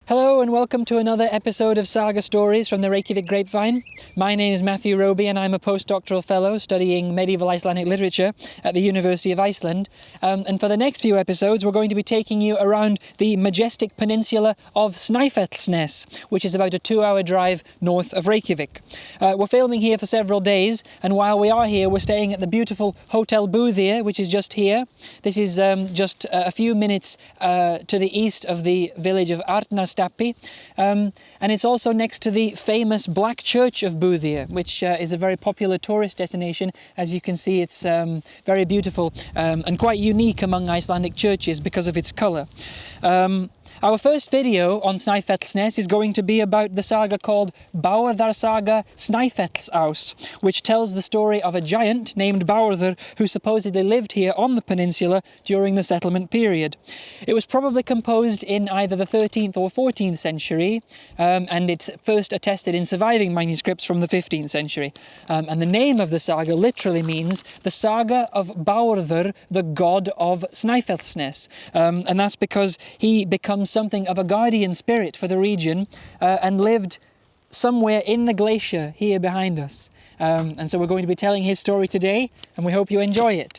Hello and welcome to another episode of Saga Stories from the Reykjavik Grapevine. My name is Matthew Roby and I'm a postdoctoral fellow studying medieval Icelandic literature at the University of Iceland. And for the next few episodes we're going to be taking you around the majestic peninsula of Snæfellsnes, which is about a 2-hour drive north of Reykjavik. We're filming here for several days, and while we are here we're staying at the beautiful Hotel Guðríðr, which is just here. This is just a few minutes to the east of the village of Arnarstapi. And it's also next to the famous Black Church of Guðríðr, which is a very popular tourist destination. As you can see, it's very beautiful and quite unique among Icelandic churches because of its colour. Our first video on Snæfellsnes is going to be about the saga called Bárðar Saga Snæfellsáss, which tells the story of a giant named Bárðr who supposedly lived here on the peninsula during the settlement period. It was probably composed in either the 13th or 14th century, and it's first attested in surviving manuscripts from the 15th century. And the name of the saga literally means the saga of Bárðr, the god of Snæfellsnes. And that's because he becomes something of a guardian spirit for the region and lived somewhere in the glacier here behind us. And so we're going to be telling his story today, and we hope you enjoy it.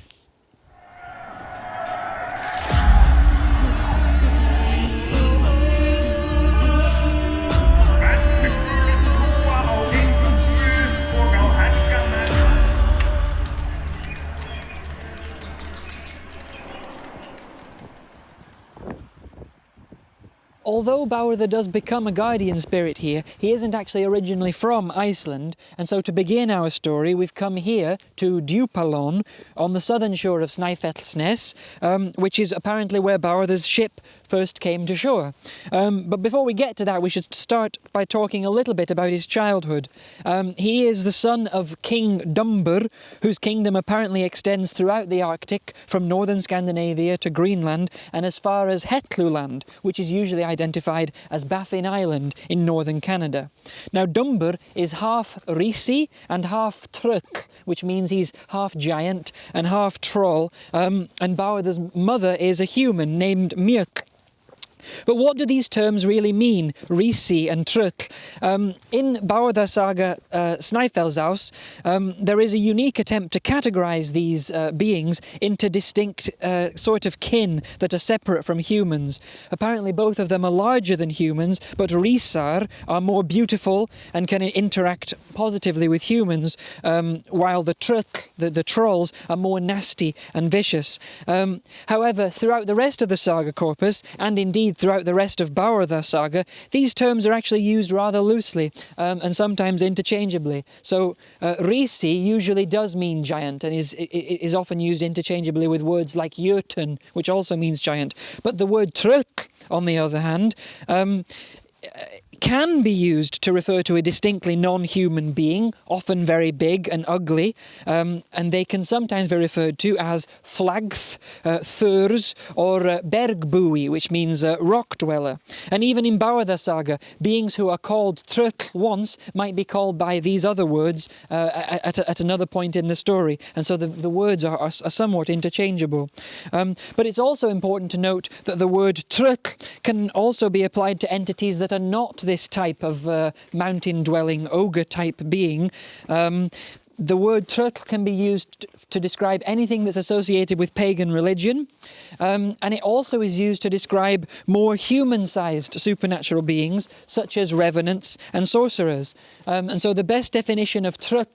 Although Bárðr does become a guardian spirit here, he isn't actually originally from Iceland, and so to begin our story we've come here to Djúpalón on the southern shore of Snæfellsnes, which is apparently where Bárðr's ship first came to shore. But before we get to that, we should start by talking a little bit about his childhood. He is the son of King Dumbur, whose kingdom apparently extends throughout the Arctic, from northern Scandinavia to Greenland and as far as Hetluland, which is usually identified as Baffin Island in northern Canada. Now Dumbur is half Risi and half Tröll, which means he's half giant and half troll, and Bárðr's mother is a human named Mjöll. But what do these terms really mean, Risi and Tröll? In Bárðar Saga Snæfellsáss, there is a unique attempt to categorise these beings into distinct sort of kin that are separate from humans. Apparently both of them are larger than humans, but Risar are more beautiful and can interact positively with humans, while the Tröll, the trolls, are more nasty and vicious. However, throughout the rest of the saga corpus, and indeed throughout the rest of Bárðar Saga, these terms are actually used rather loosely and sometimes interchangeably. So Risi usually does mean giant and is often used interchangeably with words like Jötun, which also means giant. But the word Tröll, on the other hand, can be used to refer to a distinctly non-human being, often very big and ugly, and they can sometimes be referred to as flagth, thurs, or bergbúi, which means rock dweller. And even in Bárðar Saga, beings who are called Tröll once might be called by these other words at another point in the story, and so the words are somewhat interchangeable. But it's also important to note that the word Tröll can also be applied to entities that are not this type of mountain-dwelling ogre-type being. The word Tröll can be used to describe anything that's associated with pagan religion, and it also is used to describe more human-sized supernatural beings, such as revenants and sorcerers. And so the best definition of Tröll,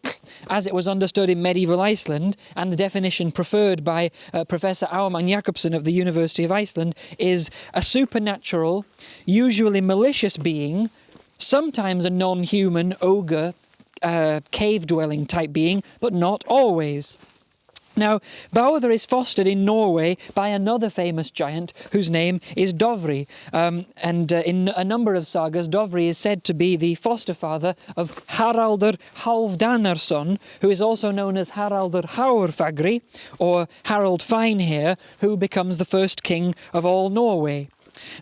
as it was understood in medieval Iceland, and the definition preferred by Professor Ármann Jakobsson of the University of Iceland, is a supernatural, usually malicious being, sometimes a non-human ogre, cave-dwelling type being, but not always. Now, Bárðr is fostered in Norway by another famous giant whose name is Dofri, and in a number of sagas, Dofri is said to be the foster father of Haraldur Hálfdanarsson, who is also known as Haraldur Hárfagri, or Harold Finehair, who becomes the first king of all Norway.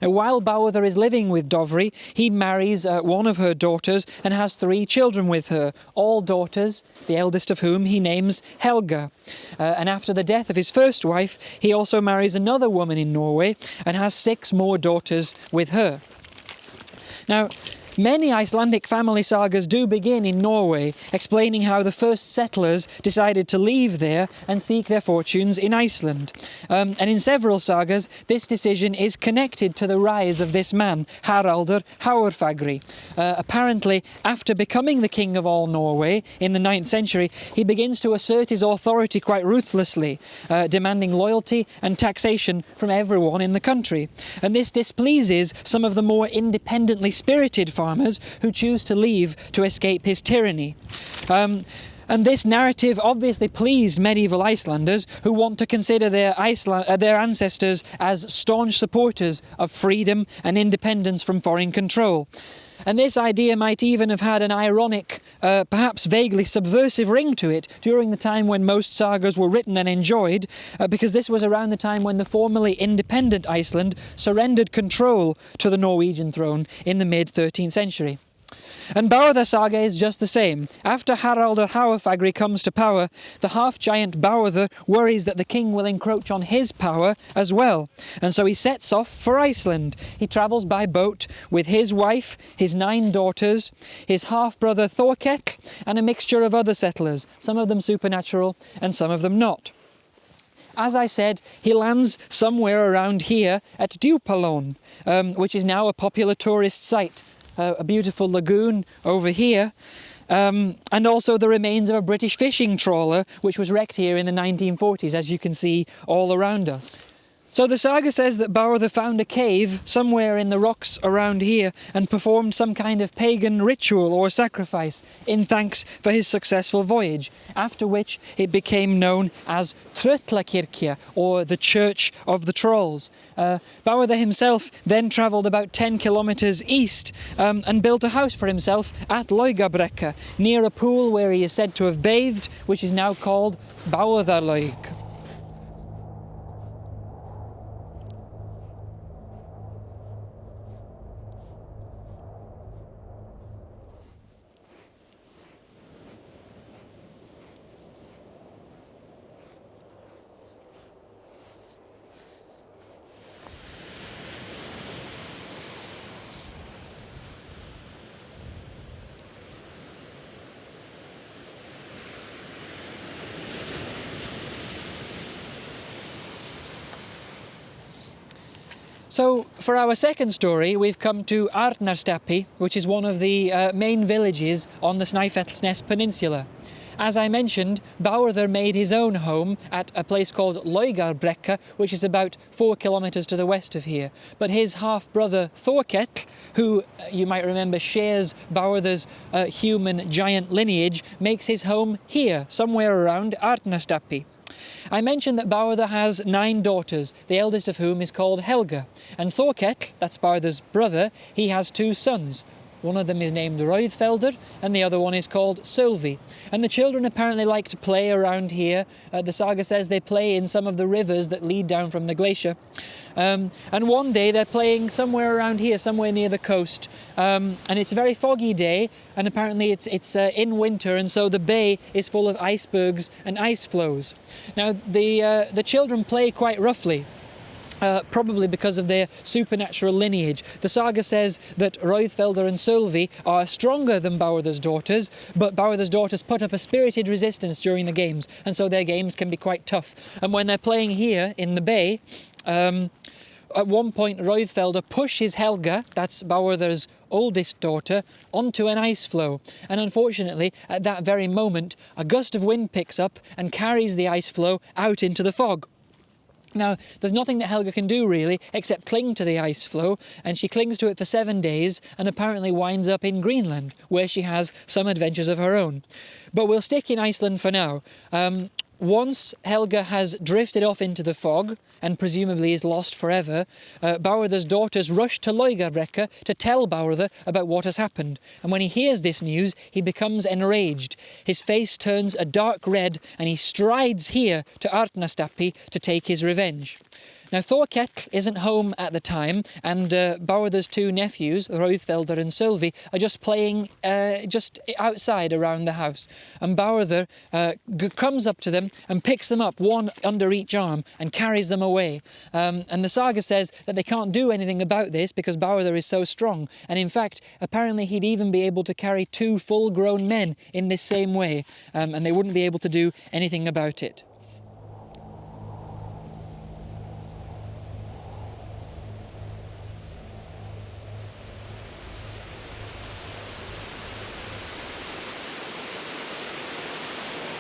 Now, while Bárðr is living with Dofri, he marries one of her daughters and has 3 children with her, all daughters, the eldest of whom he names Helga. And after the death of his first wife, he also marries another woman in Norway and has 6 more daughters with her. Now, many Icelandic family sagas do begin in Norway, explaining how the first settlers decided to leave there and seek their fortunes in Iceland. And in several sagas, this decision is connected to the rise of this man, Haraldr Hárfagri. Apparently, after becoming the king of all Norway in the 9th century, he begins to assert his authority quite ruthlessly, demanding loyalty and taxation from everyone in the country. And this displeases some of the more independently spirited farmers who choose to leave to escape his tyranny. And this narrative obviously pleased medieval Icelanders who want to consider their ancestors as staunch supporters of freedom and independence from foreign control. And this idea might even have had an ironic, perhaps vaguely subversive ring to it during the time when most sagas were written and enjoyed, because this was around the time when the formerly independent Iceland surrendered control to the Norwegian throne in the mid-13th century. And Bárðar saga is just the same. After Haraldr Hárfagri comes to power, the half-giant Bárðr worries that the king will encroach on his power as well. And so he sets off for Iceland. He travels by boat with his wife, his 9 daughters, his half-brother Þorkell, and a mixture of other settlers, some of them supernatural and some of them not. As I said, he lands somewhere around here at Djúpalón, which is now a popular tourist site. A beautiful lagoon over here, and also the remains of a British fishing trawler which was wrecked here in the 1940s, as you can see all around us. So the saga says that Bárðr found a cave somewhere in the rocks around here and performed some kind of pagan ritual or sacrifice in thanks for his successful voyage, after which it became known as Tröllakirkja, or the Church of the Trolls. Bárðr himself then travelled about 10 kilometres east and built a house for himself at Laugarbrekka, near a pool where he is said to have bathed, which is now called Bárðarlaug. So, for our second story, we've come to Arnarstapi, which is one of the main villages on the Snæfellsnes peninsula. As I mentioned, Bárðr made his own home at a place called Laugarbrekka, which is about 4 kilometres to the west of here. But his half-brother Þorkell, who you might remember shares Bárðr's human giant lineage, makes his home here, somewhere around Arnarstapi. I mentioned that Bárðr has 9 daughters, the eldest of whom is called Helga. And Þorkell, that's Bárðr's brother, he has 2 sons. One of them is named Rauðfeldr and the other one is called Sölvi. And the children apparently like to play around here. The saga says they play in some of the rivers that lead down from the glacier. And one day they're playing somewhere around here, somewhere near the coast. And it's a very foggy day, and apparently it's in winter, and so the bay is full of icebergs and ice floes. Now the children play quite roughly. Probably because of their supernatural lineage. The saga says that Rauðfeldr and Sölvi are stronger than Bárðr's daughters, but Bárðr's daughters put up a spirited resistance during the games, and so their games can be quite tough. And when they're playing here in the bay, at one point Rauðfeldr pushes Helga, that's Bárðr's oldest daughter, onto an ice floe. And unfortunately, at that very moment, a gust of wind picks up and carries the ice floe out into the fog. Now, there's nothing that Helga can do really except cling to the ice floe, and she clings to it for 7 days and apparently winds up in Greenland, where she has some adventures of her own. But we'll stick in Iceland for now. Once Helga has drifted off into the fog and presumably is lost forever, Bárðr's daughters rush to Laugarbrekka to tell Bárðr about what has happened. And when he hears this news, he becomes enraged. His face turns a dark red and he strides here to Arnarstapi to take his revenge. Now Þorbjarnardóttir isn't home at the time, and Bárðr's two nephews, Rauðfeldr and Sölvi, are just playing just outside around the house. And Bárðr comes up to them and picks them up, one under each arm, and carries them away. And the saga says that they can't do anything about this because Bárðr is so strong. And in fact, apparently he'd even be able to carry two full-grown men in this same way, and they wouldn't be able to do anything about it.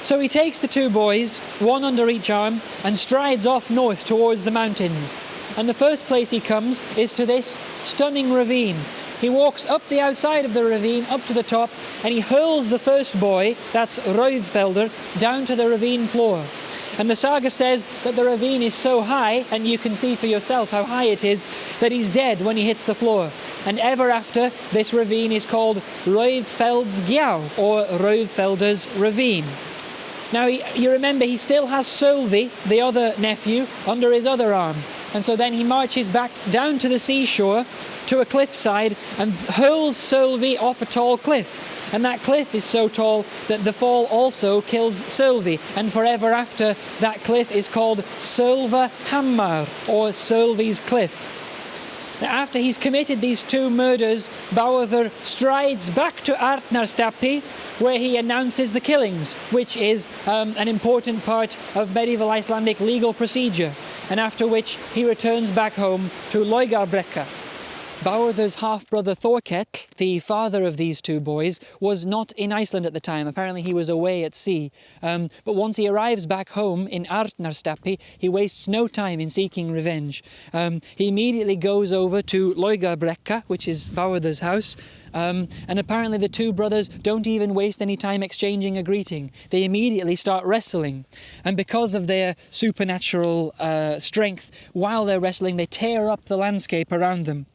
So he takes the two boys, one under each arm, and strides off north towards the mountains. And the first place he comes is to this stunning ravine. He walks up the outside of the ravine, up to the top, and he hurls the first boy, that's Rauðfeldr, down to the ravine floor. And the saga says that the ravine is so high, and you can see for yourself how high it is, that he's dead when he hits the floor. And ever after, this ravine is called Rauðfeldsgjá, or Rauðfeldr's ravine. Now, you remember, he still has Sölvi, the other nephew, under his other arm. And so then he marches back down to the seashore, to a cliffside, and hurls Sölvi off a tall cliff. And that cliff is so tall that the fall also kills Sölvi. And forever after, that cliff is called Sölvahammar, or Sölvi's cliff. Now, after he's committed these two murders, Bárðr strides back to Arnarstapi, where he announces the killings, which is an important part of medieval Icelandic legal procedure, and after which he returns back home to Laugarbrekka. Bárðr's half-brother Þorbjarnardóttir, the father of these two boys, was not in Iceland at the time. Apparently he was away at sea. But once he arrives back home in Arnarstapi, he wastes no time in seeking revenge. He immediately goes over to Laugarbrekka, which is Bárðr's house, and apparently the two brothers don't even waste any time exchanging a greeting. They immediately start wrestling. And because of their supernatural strength, while they're wrestling, they tear up the landscape around them.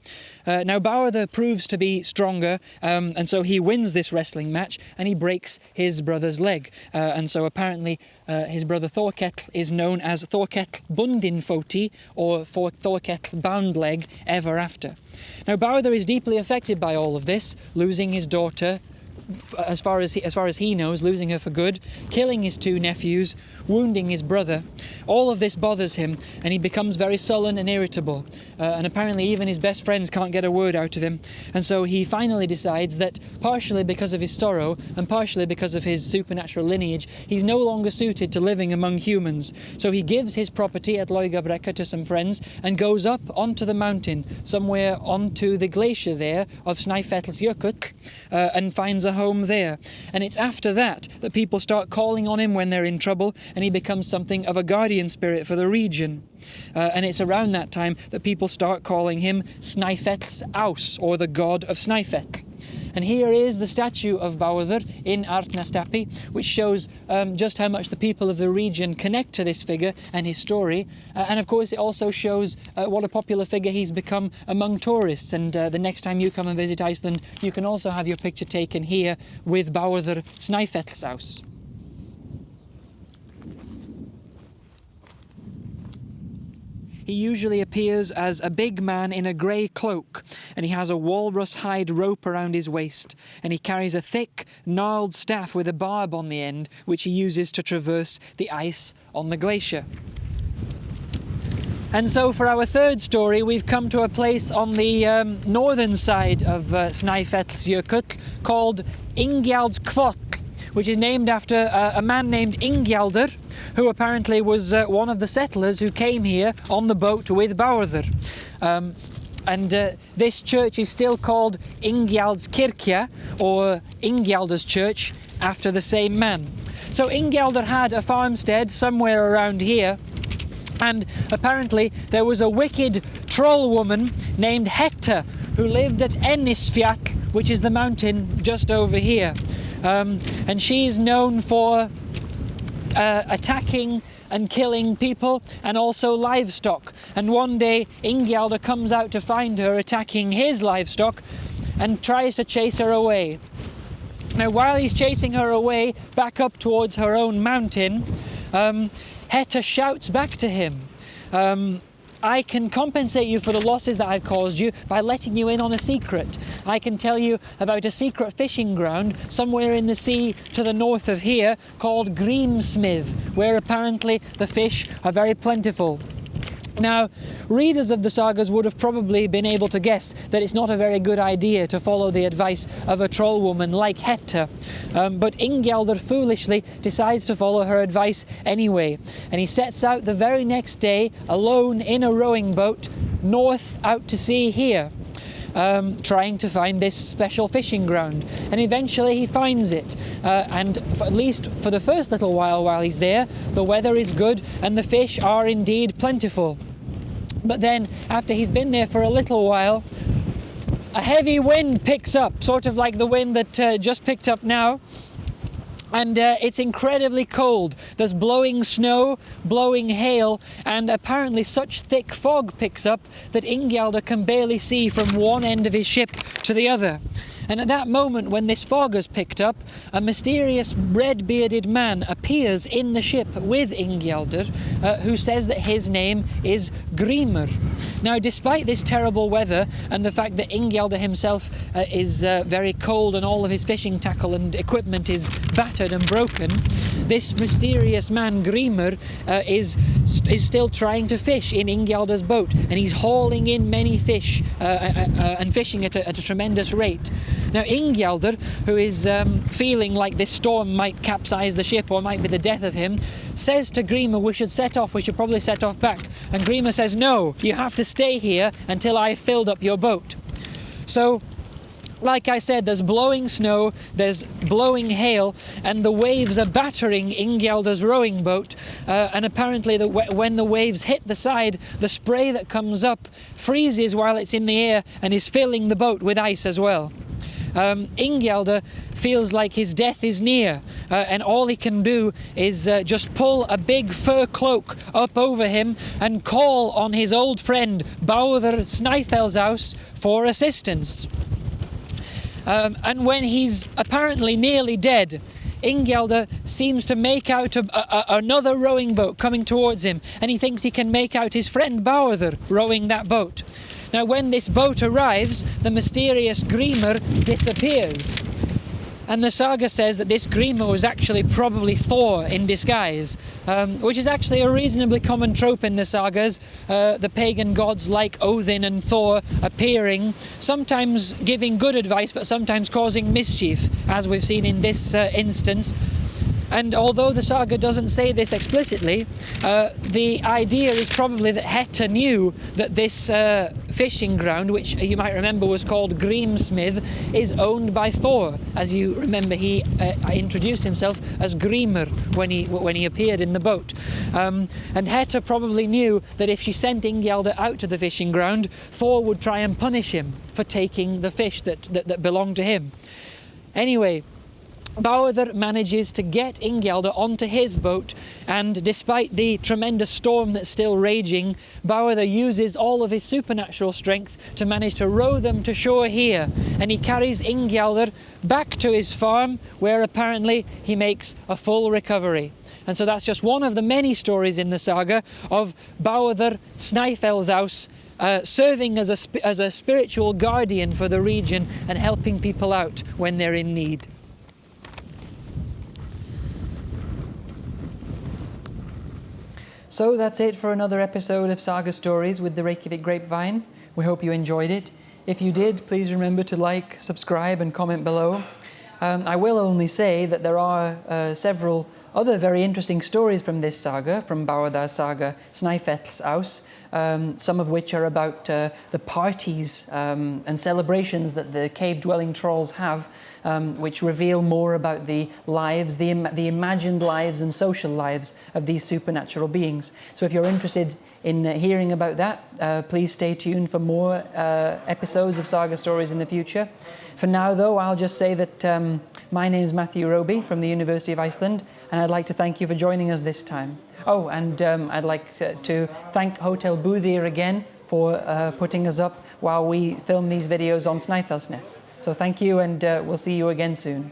Now Bárðr proves to be stronger, and so he wins this wrestling match, and he breaks his brother's leg. And so apparently his brother Þorbjarnardóttir is known as Þorbjarnardóttir Bundinfóti, or Þorbjarnardóttir bound leg, ever after. Now Bárðr is deeply affected by all of this, losing his daughter, as far as he knows, losing her for good, killing his two nephews, wounding his brother. All of this bothers him, and he becomes very sullen and irritable. And apparently even his best friends can't get a word out of him. And so he finally decides that, partially because of his sorrow and partially because of his supernatural lineage, he's no longer suited to living among humans. So he gives his property at Laugarbrekka to some friends and goes up onto the mountain, somewhere onto the glacier there of Snæfellsáss, and finds a home there. And it's after that that people start calling on him when they're in trouble, and he becomes something of a guardian spirit for the region. And it's around that time that people start calling him Snæfellsáss, or the god of Snæfell. And here is the statue of Bárðr in Arnarstapi, which shows just how much the people of the region connect to this figure and his story. And of course it also shows what a popular figure he's become among tourists. And the next time you come and visit Iceland, you can also have your picture taken here with Bárðr Snæfellsáss. He usually appears as a big man in a grey cloak, and he has a walrus hide rope around his waist, and he carries a thick, gnarled staff with a barb on the end, which he uses to traverse the ice on the glacier. And so for our third story, we've come to a place on the northern side of Snæfellsjökull called Ingjaldur, which is named after a man named Ingjaldur, who apparently was one of the settlers who came here on the boat with Bárðr. And this church is still called Ingjaldskirkja, or Ingjaldur's church, after the same man. So Ingjaldur had a farmstead somewhere around here, and apparently there was a wicked troll woman named Hetta who lived at Ennisfjall, which is the mountain just over here. And she's known for attacking and killing people and also livestock. And one day Ingjaldur comes out to find her attacking his livestock and tries to chase her away. Now while he's chasing her away back up towards her own mountain, Hetta shouts back to him, I can compensate you for the losses that I've caused you by letting you in on a secret. I can tell you about a secret fishing ground somewhere in the sea to the north of here called Grímsmið, where apparently the fish are very plentiful. Now, readers of the sagas would have probably been able to guess that it's not a very good idea to follow the advice of a troll woman like Hetta, but Ingjaldur foolishly decides to follow her advice anyway, and he sets out the very next day alone in a rowing boat north out to sea here, trying to find this special fishing ground, and eventually he finds it, and at least for the first little while he's there, the weather is good and the fish are indeed plentiful. But then after he's been there for a little while, a heavy wind picks up, sort of like the wind that just picked up now, and it's incredibly cold. There's blowing snow, blowing hail, and apparently such thick fog picks up that Ingjaldur can barely see from one end of his ship to the other. And at that moment, when this fog has picked up, a mysterious red-bearded man appears in the ship with Ingjaldur, who says that his name is Grímr. Now, despite this terrible weather and the fact that Ingjaldur himself is very cold and all of his fishing tackle and equipment is battered and broken, this mysterious man, Grímr, is still trying to fish in Ingjaldur's boat, and he's hauling in many fish and fishing at a tremendous rate. Now, Ingjaldur, who is feeling like this storm might capsize the ship or might be the death of him, says to Grímr, we should probably set off back. And Grímr says, no, you have to stay here until I've filled up your boat. So, like I said, there's blowing snow, there's blowing hail, and the waves are battering Ingjaldur's rowing boat, and apparently when the waves hit the side, the spray that comes up freezes while it's in the air and is filling the boat with ice as well. Ingjaldur feels like his death is near, and all he can do is just pull a big fur cloak up over him and call on his old friend Bárðr Snæfellsáss for assistance. And when he's apparently nearly dead, Ingjaldur seems to make out another rowing boat coming towards him, and he thinks he can make out his friend Bárðr rowing that boat. Now, when this boat arrives, the mysterious Grímr disappears. And the saga says that this Grímr was actually probably Thor in disguise, which is actually a reasonably common trope in the sagas, the pagan gods like Odin and Thor appearing, sometimes giving good advice but sometimes causing mischief, as we've seen in this instance. And although the saga doesn't say this explicitly, the idea is probably that Hetta knew that this fishing ground, which you might remember was called Grímsmið, is owned by Thor. As you remember, he introduced himself as Grímr when he appeared in the boat. And Hetta probably knew that if she sent Ingjaldur out to the fishing ground, Thor would try and punish him for taking the fish that belonged to him. Anyway, Bárðr manages to get Ingjaldur onto his boat, and despite the tremendous storm that's still raging, Bárðr uses all of his supernatural strength to manage to row them to shore here, and he carries Ingjaldur back to his farm, where apparently he makes a full recovery. And so that's just one of the many stories in the saga of Bárðr Snæfellsáss serving as a spiritual guardian for the region and helping people out when they're in need. So that's it for another episode of Saga Stories with the Reykjavik Grapevine. We hope you enjoyed it. If you did, please remember to like, subscribe and comment below. I will only say that there are several other very interesting stories from this saga, from Bárðar's saga Snæfellsáss, some of which are about the parties and celebrations that the cave-dwelling trolls have, which reveal more about the lives, the imagined lives and social lives of these supernatural beings. So if you're interested in hearing about that, please stay tuned for more episodes of Saga Stories in the future. For now, though, I'll just say that my name is Matthew Roby from the University of Iceland, and I'd like to thank you for joining us this time. Oh, and I'd like to thank Hotel Guðríðr again for putting us up while we film these videos on Snæfellsnes. So thank you, and we'll see you again soon.